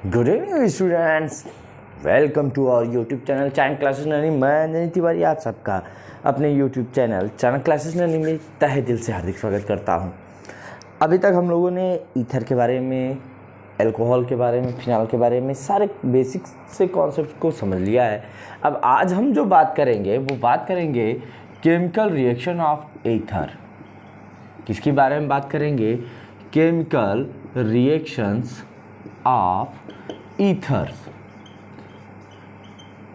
Good evening students, welcome to our YouTube channel Chanakya classes learning. मैं ननी तिवारी आप सबका अपने YouTube channel Chanakya classes learning में तहे दिल से हार्दिक स्वागत करता हूं। अभी तक हम लोगों ने ईथर के बारे में, अल्कोहल के बारे में, फिनॉल के बारे में सारे बेसिक से कॉन्सेप्ट को समझ लिया है। अब आज हम जो बात करेंगे वो बात करेंगे केमिकल रिएक्शन ऑफ ईथर। किसके बारे में बात करेंगे? Chemical reactions of ethers.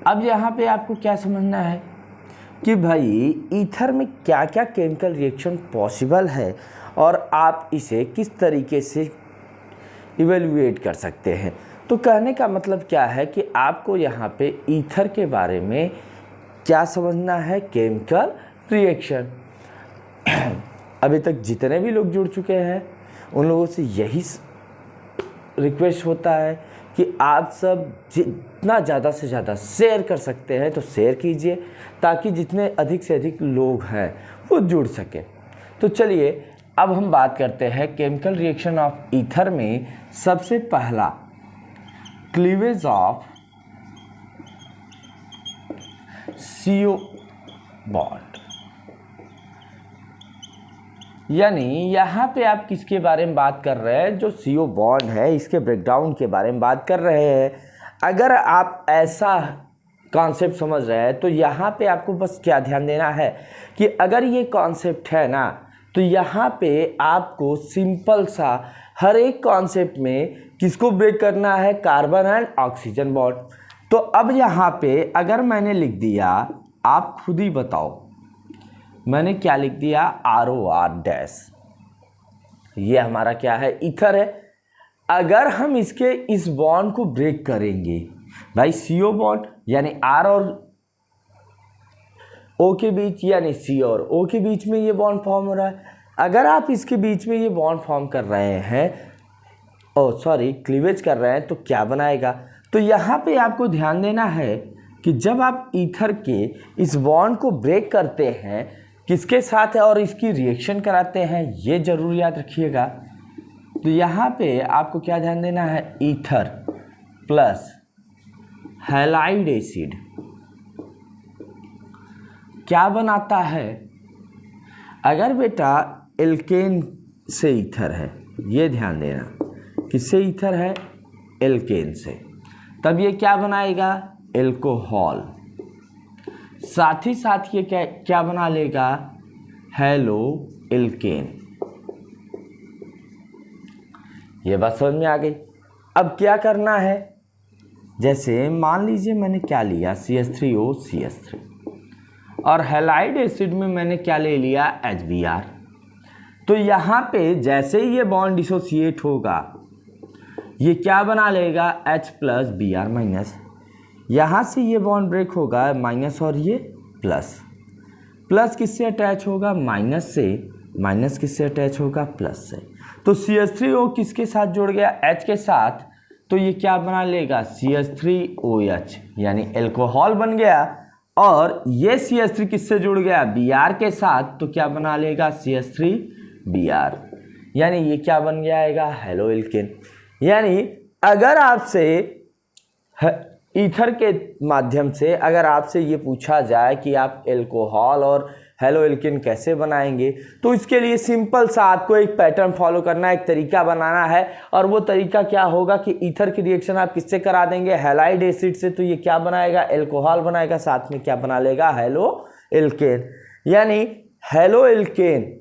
अब यहाँ पे आपको क्या समझना है कि भाई ईथर में क्या क्या केमिकल रिएक्शन पॉसिबल है और आप इसे किस तरीके से इवेल्युएट कर सकते हैं। तो कहने का मतलब क्या है कि आपको यहाँ पे ईथर के बारे में क्या समझना है? Chemical reaction. अभी तक जितने भी लोग जुड़ चुके हैं उन लोगों से यही रिक्वेस्ट होता है कि आप सब जितना ज़्यादा से ज़्यादा शेयर कर सकते हैं तो शेयर कीजिए, ताकि जितने अधिक से अधिक लोग हैं वो जुड़ सकें। तो चलिए अब हम बात करते हैं केमिकल रिएक्शन ऑफ ईथर में। सबसे पहला क्लीवेज ऑफ CO बॉन्ड, यानी यहाँ पे आप किसके बारे में बात कर रहे हैं? जो CO बॉन्ड है इसके ब्रेकडाउन के बारे में बात कर रहे हैं। अगर आप ऐसा कॉन्सेप्ट समझ रहे हैं तो यहाँ पे आपको बस क्या ध्यान देना है कि अगर ये कॉन्सेप्ट है ना, तो यहाँ पे आपको सिंपल सा हर एक कॉन्सेप्ट में किसको ब्रेक करना है? Carbon and oxygen bond. तो अब यहाँ पे अगर मैंने लिख दिया, आप खुद ही बताओ मैंने क्या लिख दिया? ROR dash. ये हमारा क्या है? ईथर है। अगर हम इसके इस बॉन्ड को ब्रेक करेंगे भाई, CO बॉन्ड यानी R और O के बीच, यानी C और O के बीच में ये बॉन्ड फॉर्म हो रहा है। अगर आप इसके बीच में ये बॉन्ड फॉर्म कर रहे हैं, क्लीवेज कर रहे हैं, तो क्या बनाएगा? तो यहाँ पे आपको ध्यान देना है कि जब आप ईथर के इस बॉन्ड को ब्रेक करते हैं किसके साथ है और इसकी रिएक्शन कराते हैं, ये जरूर याद रखिएगा। तो यहाँ पे आपको क्या ध्यान देना है? ईथर प्लस हैलाइड एसिड क्या बनाता है? अगर बेटा एल्केन से ईथर है, ये ध्यान देना, किससे ईथर है? एल्केन से, तब ये क्या बनाएगा? एल्कोहल। साथ ही साथ ये क्या बना लेगा? Halo alkane. ये बात समझ में आ गई। अब क्या करना है? जैसे मान लीजिए मैंने क्या लिया? CH3O CH3, और हैलाइड एसिड में मैंने क्या ले लिया? HBr। तो यहाँ पे जैसे ही ये बॉन्ड डिसोसिएट होगा ये क्या बना लेगा? H + Br-। यहाँ से ये बॉन्ड ब्रेक होगा माइनस और ये प्लस। प्लस किससे अटैच होगा? माइनस से। माइनस किससे अटैच होगा? प्लस से। तो CH3O किसके साथ जुड़ गया? H के साथ। तो ये क्या बना लेगा? CH3OH, यानी एल्कोहल बन गया। और ये CH3 किससे जुड़ गया? Br के साथ। तो क्या बना लेगा? CH3Br, यानी ये क्या बन जाएगा? Halo alkane. यानी अगर आपसे ईथर के माध्यम से अगर आपसे ये पूछा जाए कि आप एल्कोहल और हेलो एल्केन कैसे बनाएंगे, तो इसके लिए सिंपल सा आपको एक पैटर्न फॉलो करना है, एक तरीका बनाना है। और वो तरीका क्या होगा कि ईथर की रिएक्शन आप किससे करा देंगे? हैलाइड एसिड से। तो ये क्या बनाएगा? एल्कोहल बनाएगा, साथ में क्या बना लेगा? Halo alkane. यानी हेलो एल्केन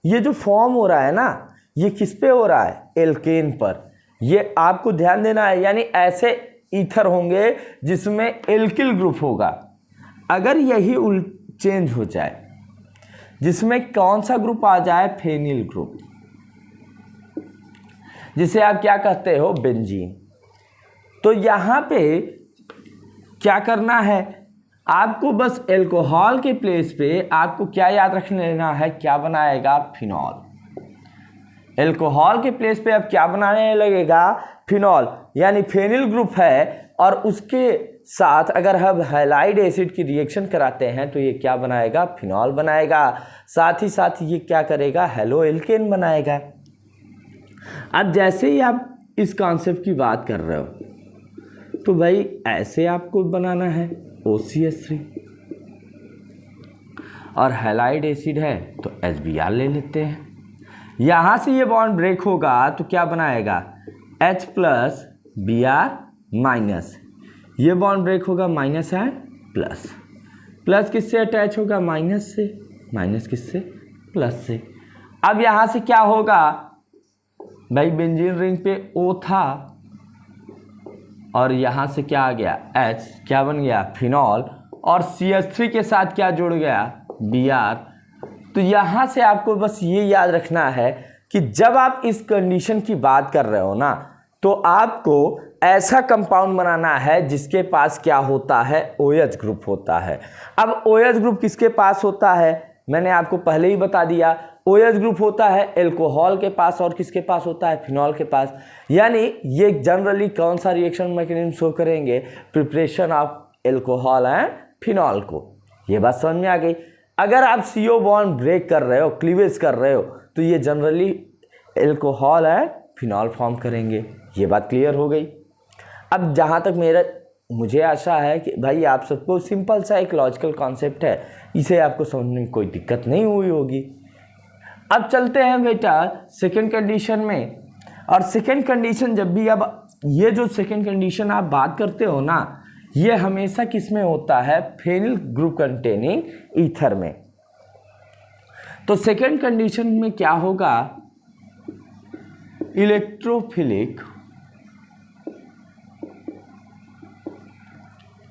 ये जो फॉर्म हो रहा है ना, ये किस पे हो रहा है? एल्केन पर। ये आपको ध्यान देना है। यानी ऐसे ईथर होंगे जिसमें एल्किल ग्रुप होगा। अगर यही चेंज हो जाए, जिसमें कौन सा ग्रुप आ जाए? फेनिल ग्रुप, जिसे आप क्या कहते हो? बेंजीन। तो यहां पे क्या करना है? आपको बस एल्कोहल के प्लेस पे आपको क्या याद रख लेना है? क्या बनाएगा? फिनॉल। एल्कोहल के प्लेस पे अब क्या बनाने लगेगा? फिनॉल। यानी फेनिल ग्रुप है और उसके साथ अगर हम हैलाइड एसिड की रिएक्शन कराते हैं तो ये क्या बनाएगा? फिनॉल बनाएगा। साथ ही साथ ये क्या करेगा? हेलो एल्केन बनाएगा। अब जैसे ही आप इस कॉन्सेप्ट की बात कर रहे हो, तो भाई ऐसे आपको बनाना है OCH3, और हैलाइड एसिड है तो HBr ले लेते हैं। यहाँ से ये बॉन्ड ब्रेक होगा तो क्या बनाएगा H प्लस Br माइनस, ये बॉन्ड ब्रेक होगा माइनस है प्लस, प्लस किससे अटैच होगा माइनस से, माइनस किससे प्लस से। अब यहाँ से क्या होगा भाई बेंजीन रिंग पे O था और यहाँ से क्या आ गया H, क्या बन गया फिनॉल, और CH3 के साथ क्या जुड़ गया Br। तो यहाँ से आपको बस ये याद रखना है कि जब आप इस कंडीशन की बात कर रहे हो ना तो आपको ऐसा कंपाउंड बनाना है जिसके पास क्या होता है OH ग्रुप होता है। अब OH ग्रुप किसके पास होता है मैंने आपको पहले ही बता दिया, OH ग्रुप होता है एल्कोहल के पास और किसके पास होता है फिनॉल के पास। यानी ये जनरली कौन सा रिएक्शन मैकेनिज्म शो करेंगे, preparation of alcohol and phenol को। ये बात समझ में आ गई। अगर आप CO बॉन्ड ब्रेक कर रहे हो, क्लीवेज कर रहे हो, तो ये generally alcohol and phenol form करेंगे। ये बात क्लियर हो गई। अब जहाँ तक मुझे आशा है कि भाई आप सबको सिंपल सा एक लॉजिकल कॉन्सेप्ट है, इसे आपको समझने में कोई दिक्कत नहीं हुई होगी। अब चलते हैं बेटा सेकंड कंडीशन में। और सेकंड कंडीशन जब भी अब ये जो सेकंड कंडीशन आप बात करते हो ना, ये हमेशा किस में होता है फेनिल ग्रुप कंटेनिंग ईथर में। तो सेकंड कंडीशन में क्या होगा इलेक्ट्रोफिलिक,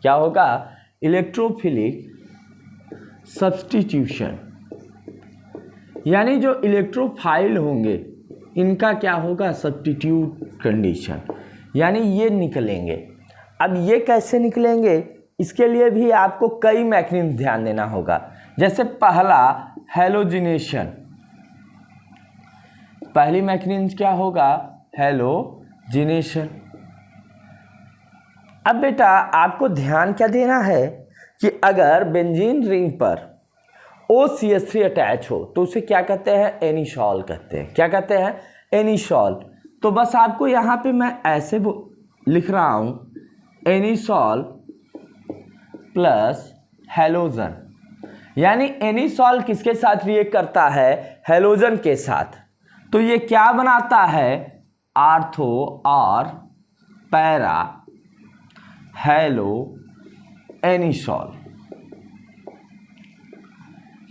क्या होगा इलेक्ट्रोफिलिक सब्स्टिट्यूशन, यानी जो इलेक्ट्रोफाइल होंगे इनका क्या होगा सब्स्टिट्यूट कंडीशन, यानी ये निकलेंगे। अब ये कैसे निकलेंगे इसके लिए भी आपको कई मैकेनिज्म ध्यान देना होगा। जैसे पहला हैलोजिनेशन, पहली मैकेनिज्म क्या होगा हैलोजिनेशन। अब बेटा आपको ध्यान क्या देना है कि अगर बेंजीन रिंग पर OCH3 अटैच हो तो उसे क्या कहते हैं एनिसॉल कहते हैं। क्या कहते हैं एनिसॉल। तो बस आपको यहाँ पे मैं ऐसे लिख रहा हूँ एनिसॉल प्लस हैलोजन, यानी एनिसॉल किसके साथ रिएक्ट करता है हैलोजन के साथ। तो ये क्या बनाता है आर्थो और पैरा हैलो एनिसॉल,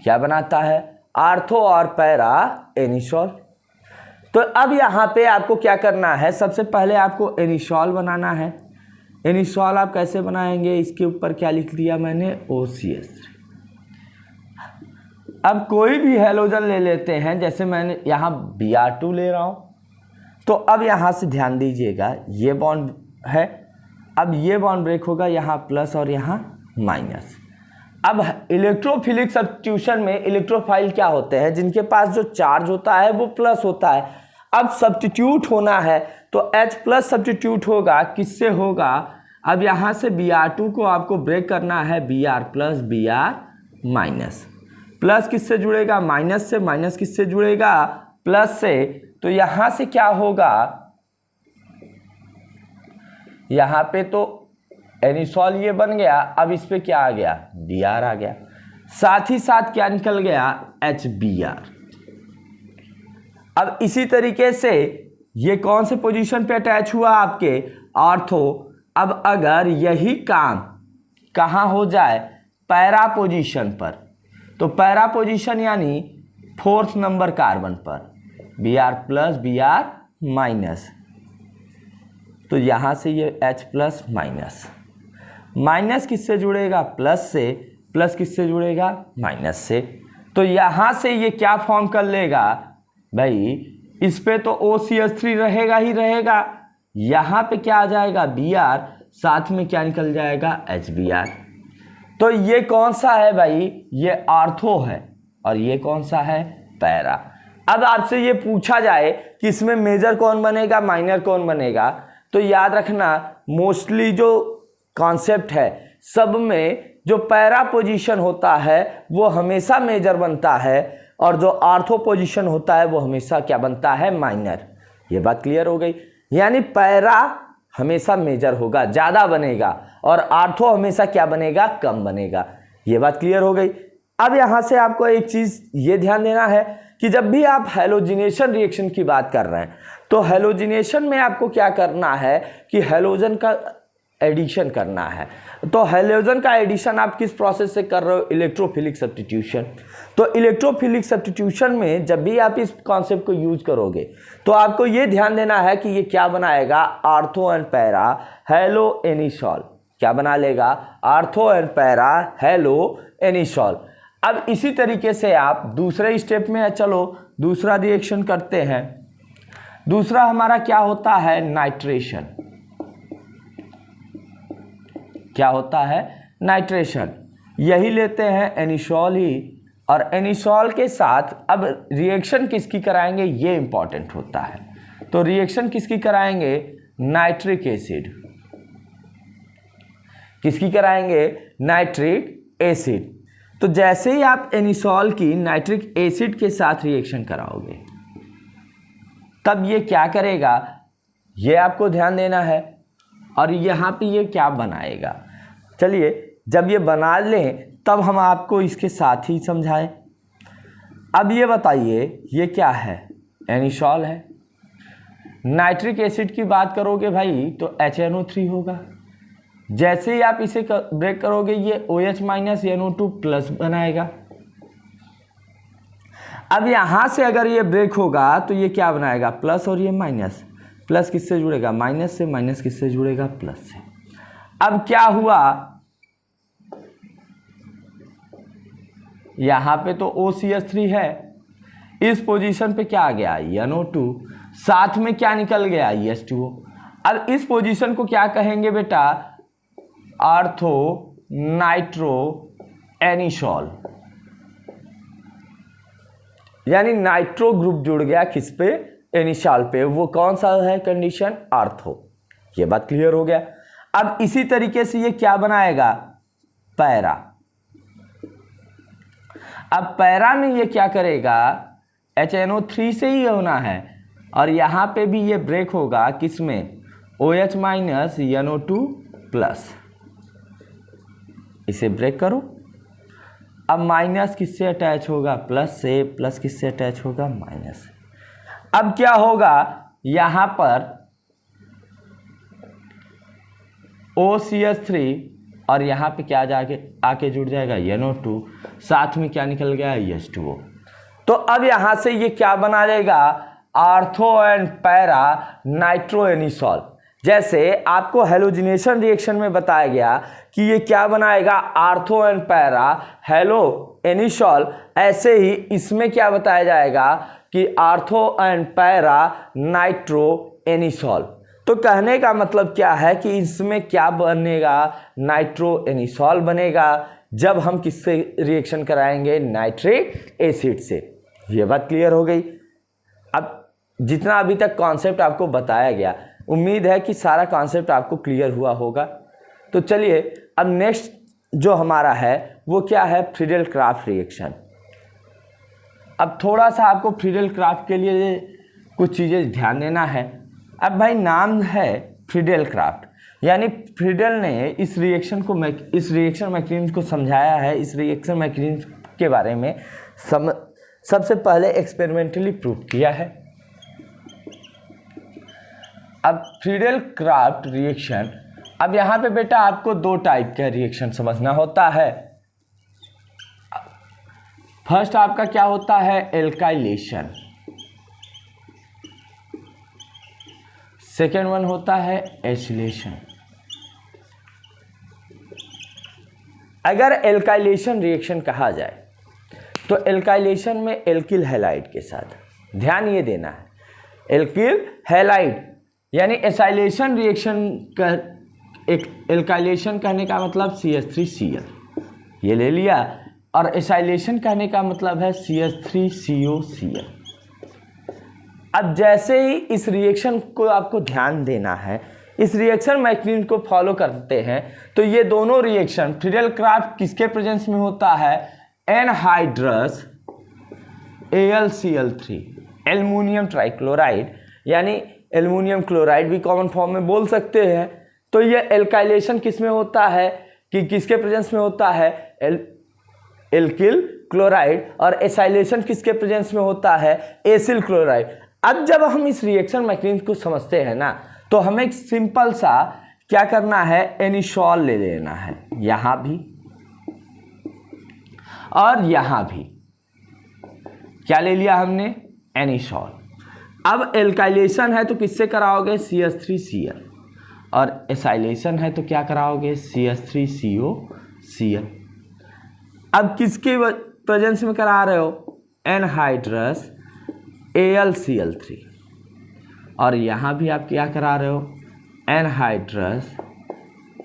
क्या बनाता है आर्थो और पैरा एनिसॉल। तो अब यहाँ पे आपको क्या करना है, सबसे पहले आपको एनिसॉल बनाना है। एनिसॉल आप कैसे बनाएंगे, इसके ऊपर क्या लिख दिया मैंने OCH3। अब कोई भी हैलोजन ले लेते हैं, जैसे मैंने यहाँ Br2 ले रहा हूँ। तो अब यहाँ से ध्यान दीजिएगा ये बॉन्ड है, अब ये बॉन्ड ब्रेक होगा यहाँ प्लस और यहाँ माइनस। अब इलेक्ट्रोफिलिक सब्स्टिट्यूशन में इलेक्ट्रोफाइल क्या होते हैं जिनके पास जो चार्ज होता है वो प्लस होता है। अब सब्स्टिट्यूट होना है तो H प्लस सब्स्टिट्यूट होगा, किससे होगा अब यहाँ से Br2 को आपको ब्रेक करना है Br plus Br minus, plus किससे जुड़ेगा माइनस से, माइनस किससे जुड़ेगा प्लस से। तो यहाँ से क्या होगा, यहाँ पे तो एनिसॉल ये बन गया, अब इस पे क्या आ गया Br आ गया, साथ ही साथ क्या निकल गया HBr। अब इसी तरीके से ये कौन से पोजीशन पे अटैच हुआ आपके आर्थो। अब अगर यही काम कहाँ हो जाए पैरा पोजीशन पर, तो पैरा पोजीशन यानी 4th नंबर कार्बन पर Br प्लस Br माइनस, तो यहाँ से ये H प्लस माइनस, माइनस किससे जुड़ेगा प्लस से, प्लस किससे जुड़ेगा माइनस से। तो यहाँ से ये क्या फॉर्म कर लेगा भाई, इस पे तो OCH3 रहेगा ही रहेगा, यहाँ पे क्या आ जाएगा Br, साथ में क्या निकल जाएगा HBr। तो ये कौन सा है भाई, ये आर्थो है और ये कौन सा है पैरा। अब आपसे ये पूछा जाए कि इसमें मेजर कौन बनेगा माइनर कौन बनेगा, तो याद रखना मोस्टली जो कॉन्सेप्ट है सब में जो पैरा पोजीशन होता है वो हमेशा मेजर बनता है और जो आर्थो पोजीशन होता है वो हमेशा क्या बनता है माइनर। ये बात क्लियर हो गई। यानी पैरा हमेशा मेजर होगा, ज़्यादा बनेगा, और आर्थो हमेशा क्या बनेगा, कम बनेगा। ये बात क्लियर हो गई। अब यहाँ से आपको एक चीज़ ये ध्यान देना है कि जब भी आप हैलोजिनेशन रिएक्शन की बात कर रहे हैं तो हैलोजिनेशन में आपको क्या करना है कि हैलोजन का एडिशन करना है। तो हैलोजन का एडिशन आप किस प्रोसेस से कर रहे हो, इलेक्ट्रोफिलिक सब्स्टिट्यूशन। तो इलेक्ट्रोफिलिक सब्स्टिट्यूशन में जब भी आप इस कॉन्सेप्ट को यूज करोगे तो आपको ये ध्यान देना है कि ये क्या बनाएगा, ortho and para hello anisole. क्या बना लेगा, ortho and para hello anisole. अब इसी तरीके से आप दूसरे स्टेप में चलो, दूसरा रिएक्शन करते हैं। दूसरा हमारा क्या होता है, नाइट्रेशन। क्या होता है, नाइट्रेशन। यही लेते हैं एनिसॉल ही, और एनिसॉल के साथ अब रिएक्शन किसकी कराएंगे, ये इंपॉर्टेंट होता है। तो रिएक्शन किसकी कराएंगे, नाइट्रिक एसिड। किसकी कराएंगे, नाइट्रिक एसिड। तो जैसे ही आप एनिसॉल की नाइट्रिक एसिड के साथ रिएक्शन कराओगे तब ये क्या करेगा, ये आपको ध्यान देना है। और यहाँ पे ये क्या बनाएगा, चलिए जब ये बना लें तब हम आपको इसके साथ ही समझाएं। अब ये बताइए ये क्या है, एनिसॉल है। नाइट्रिक एसिड की बात करोगे भाई तो HNO3 होगा। जैसे ही आप इसे ब्रेक करोगे ये OH माइनस NO2 प्लस बनाएगा। अब यहाँ से अगर ये ब्रेक होगा तो ये क्या बनाएगा, प्लस, और ये माइनस। प्लस किससे जुड़ेगा, माइनस से, माइनस किससे जुड़ेगा, प्लस से। अब क्या हुआ, यहाँ पे तो OCH3 है, इस पोजीशन पे क्या आ गया, NO2, साथ में क्या निकल गया, H2O। अब इस पोजीशन को क्या कहेंगे बेटा, आर्थो नाइट्रो एनिसॉल। यानी नाइट्रो ग्रुप जुड़ गया किस पे, एनिसॉल पे। वो कौन सा है कंडीशन, आर्थो। ये बात क्लियर हो गया। अब इसी तरीके से ये क्या बनाएगा, पैरा। अब पैरा में ये क्या करेगा, HNO3 से ही होना है, और यहां पे भी ये ब्रेक होगा किसमें, OH माइनस NO2 प्लस। इसे ब्रेक करो। अब माइनस किससे अटैच होगा, प्लस से, प्लस किससे अटैच होगा, माइनस। अब क्या होगा, यहां पर OCH3 और यहां पे क्या जाके आके जुड़ जाएगा, NO2, साथ में क्या निकल गया, H2O। तो अब यहां से ये क्या बना लेगा, ortho and para nitro anisole. जैसे आपको हैलोजिनेशन रिएक्शन में बताया गया कि ये क्या बनाएगा, ortho and para hello anisole, ऐसे ही इसमें क्या बताया जाएगा कि ortho and para nitro anisole. तो कहने का मतलब क्या है कि इसमें क्या बनेगा, नाइट्रो एनिसॉल बनेगा, जब हम किससे रिएक्शन कराएंगे, नाइट्रिक एसिड से। ये बात क्लियर हो गई। अब जितना अभी तक कॉन्सेप्ट आपको बताया गया, उम्मीद है कि सारा कॉन्सेप्ट आपको क्लियर हुआ होगा। तो चलिए अब नेक्स्ट जो हमारा है वो क्या है, फ्रीडेल क्राफ्ट रिएक्शन। अब थोड़ा सा आपको फ्रीडेल क्राफ्ट के लिए कुछ चीज़ें ध्यान देना है। अब भाई नाम है फ्रीडेल क्राफ्ट, यानी फ्रीडेल ने इस रिएक्शन मैकेनिज्म को समझाया है। इस रिएक्शन मैकेनिज्म के बारे में सबसे पहले एक्सपेरिमेंटली प्रूव किया है। अब फ्रीडेल क्राफ्ट रिएक्शन, अब यहाँ पे बेटा आपको दो टाइप का रिएक्शन समझना होता है। फर्स्ट आपका क्या होता है, एल्काइलेशन। सेकेंड वन होता है एसिलेशन। अगर एल्काइलेशन रिएक्शन कहा जाए तो एल्काइलेशन में एल्किल हैलाइड के साथ, ध्यान ये देना है, एल्किल हैलाइड यानी एसाइलेशन रिएक्शन का एल्काइलेशन कहने का मतलब CH3Cl, ये ले लिया, और एसाइलेशन कहने का मतलब है CH3COCl। अब जैसे ही इस रिएक्शन को आपको ध्यान देना है, इस रिएक्शन मैकेनिज्म को फॉलो करते हैं तो ये दोनों रिएक्शन फ्रीडेल क्राफ्ट किसके प्रेजेंस में होता है, एनहाइड्रस AlCl3 एल्युमिनियम ट्राइक्लोराइड, यानी एल्युमिनियम क्लोराइड भी कॉमन फॉर्म में बोल सकते हैं। तो ये एल्काइलेशन किस में होता है कि किसके प्रेजेंस में होता है, एल्किल क्लोराइड, और एसाइलेशन किसके प्रेजेंस में होता है, एसिल क्लोराइड। अब जब हम इस रिएक्शन मैकेनिज्म को समझते हैं ना, तो हमें एक सिंपल सा क्या करना है, एनिसॉल ले लेना है, यहां भी और यहां भी। क्या ले लिया हमने, एनिसॉल। अब एल्काइलेशन है तो किससे कराओगे, CH3Cl, और एसाइलेशन है तो क्या कराओगे, CH3COCl। अब किसके प्रेजेंस में करा रहे हो, एनहाइड्रस AlCl3, और यहां भी आप क्या करा रहे हो, एनहाइड्रस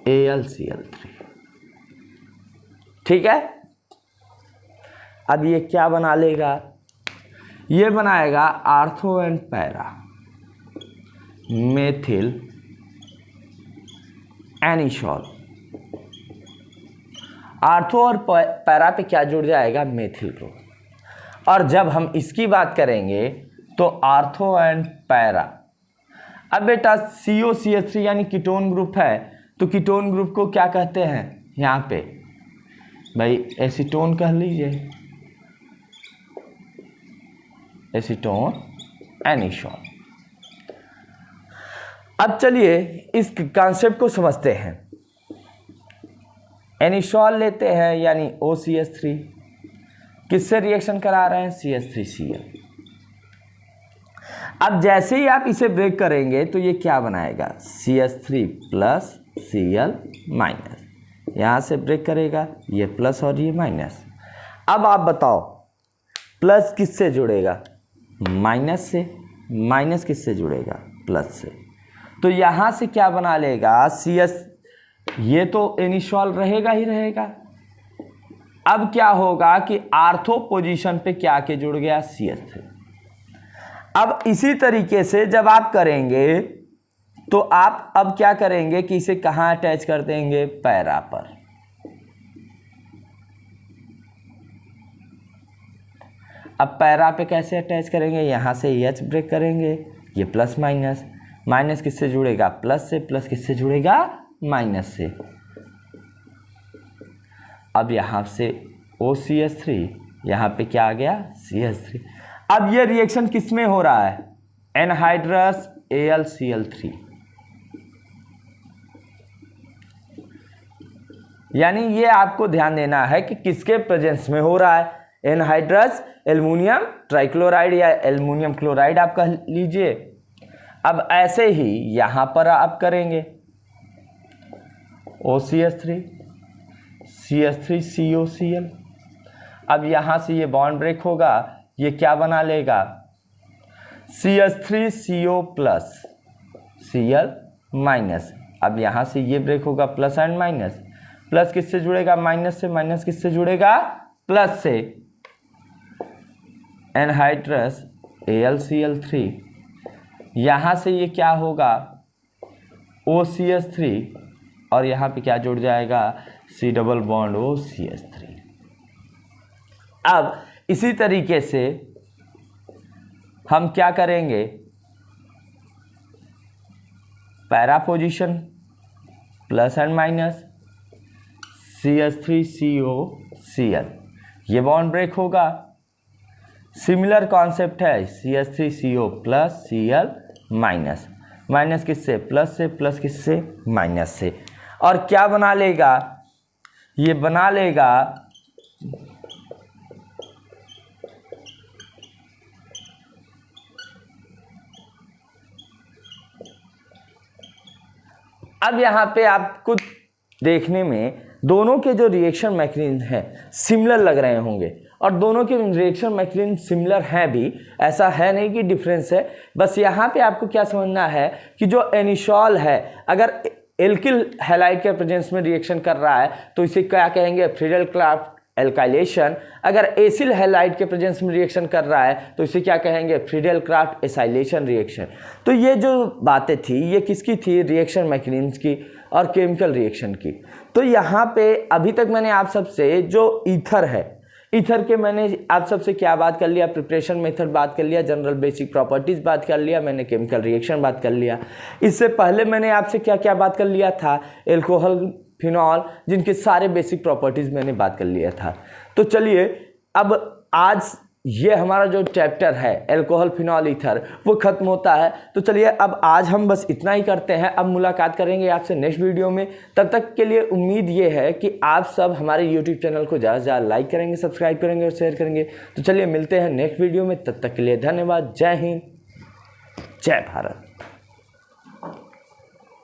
AlCl3। ठीक है। अब ये क्या बना लेगा, ये बनाएगा ortho and para methyl anisole. Ortho और पैरा पे क्या जुड़ जाएगा, मेथिल ग्रुप। और जब हम इसकी बात करेंगे तो आर्थो एंड पैरा। अब बेटा COCH3 यानी कीटोन ग्रुप है, तो कीटोन ग्रुप को क्या कहते हैं, यहाँ पे भाई एसीटोन कह लीजिए, एसीटोन एनिसॉल। अब चलिए इस कॉन्सेप्ट को समझते हैं। एनिसॉल लेते हैं यानी OCH3, किससे रिएक्शन करा रहे हैं, CH3Cl। अब जैसे ही आप इसे ब्रेक करेंगे तो ये क्या बनाएगा, CH3 प्लस Cl माइनस, यहां से ब्रेक करेगा, ये प्लस और ये माइनस। अब आप बताओ प्लस किससे जुड़ेगा, माइनस से, माइनस किससे जुड़ेगा, प्लस से। तो यहां से क्या बना लेगा, CH, ये तो एनिसॉल रहेगा ही रहेगा। अब क्या होगा कि आर्थो पोजीशन पे क्या के जुड़ गया, CH3। अब इसी तरीके से जब आप करेंगे तो आप अब क्या करेंगे कि इसे कहां अटैच कर देंगे, पैरा पर। अब पैरा पे कैसे अटैच करेंगे, यहां से H ब्रेक करेंगे, ये प्लस माइनस, माइनस किससे जुड़ेगा, प्लस से, प्लस किससे जुड़ेगा, माइनस से। अब यहां से OCH3, यहां पे क्या आ गया, CH3। अब ये रिएक्शन किस में हो रहा है, एनहाइड्रस AlCl3, यानी ये आपको ध्यान देना है कि किसके प्रेजेंस में हो रहा है, एनहाइड्रस एल्युमिनियम ट्राइक्लोराइड या एल्युमिनियम क्लोराइड आप कह लीजिए। अब ऐसे ही यहां पर आप करेंगे OCH3 CH3COCl। अब यहां से ये बॉन्ड ब्रेक होगा, ये क्या बना लेगा, CH3CO प्लस Cl माइनस। अब यहां से ये ब्रेक होगा, प्लस एंड माइनस, प्लस किससे जुड़ेगा, माइनस से, माइनस किससे जुड़ेगा, प्लस से। एनहाइड्रस AlCl3, यहां से ये क्या होगा, OCH3, और यहां पे क्या जुड़ जाएगा, C डबल बॉन्ड OCH3। अब इसी तरीके से हम क्या करेंगे, para position plus and minus, CH3COCl, ये बॉन्ड ब्रेक होगा। सिमिलर कॉन्सेप्ट है, CH3CO plus Cl minus, minus किससे, प्लस से, प्लस किससे, माइनस से। और क्या बना लेगा, ये बना लेगा अब यहां पे आपको देखने में दोनों के जो रिएक्शन मैकेनिज्म है सिमिलर लग रहे होंगे, और दोनों के रिएक्शन मैकेनिज्म सिमिलर हैं भी, ऐसा है नहीं कि डिफरेंस है। बस यहाँ पे आपको क्या समझना है कि जो एनिसॉल है अगर एल्किल हैलाइड के प्रेजेंस में रिएक्शन कर रहा है तो इसे क्या कहेंगे, फ्रीडल क्राफ्ट एल्काइलेशन। अगर एसिल हैलाइड के प्रेजेंस में रिएक्शन कर रहा है तो इसे क्या कहेंगे, फ्रीडल क्राफ्ट एसाइलेशन रिएक्शन। तो ये जो बातें थी ये किसकी थी, रिएक्शन मैकेनिज्म की और केमिकल रिएक्शन की। तो यहाँ पे अभी तक मैंने आप सबसे जो ईथर है, ईथर के मैंने आप सबसे क्या बात कर लिया, प्रिपरेशन मेथड बात कर लिया, जनरल बेसिक प्रॉपर्टीज़ बात कर लिया, मैंने केमिकल रिएक्शन बात कर लिया। इससे पहले मैंने आपसे क्या क्या बात कर लिया था, एल्कोहल, फिनॉल, जिनके सारे बेसिक प्रॉपर्टीज़ मैंने बात कर लिया था। तो चलिए अब आज ये हमारा जो चैप्टर है एल्कोहल, फिनॉल, ईथर, वो खत्म होता है। तो चलिए अब आज हम बस इतना ही करते हैं, अब मुलाकात करेंगे आपसे नेक्स्ट वीडियो में। तब तक के लिए उम्मीद ये है कि आप सब हमारे यूट्यूब चैनल को ज़्यादा से ज़्यादा लाइक करेंगे, सब्सक्राइब करेंगे और शेयर करेंगे। तो चलिए मिलते हैं नेक्स्ट वीडियो में, तब तक के लिए धन्यवाद। जय हिंद, जय भारत।